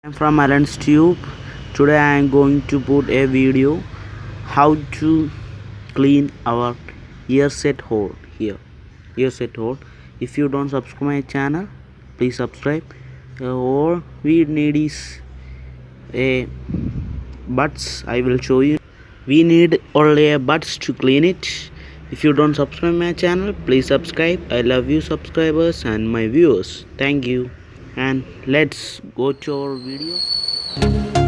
I'm from Alan's Tube. Today I am going to put a video how to clean our earset hole here. Earset hole. If you don't subscribe my channel, please subscribe. All we need is a buds. I will show you. We need only a buds to clean it. If you don't subscribe my channel, please subscribe. I love you subscribers and my viewers. Thank you. And let's go to our video.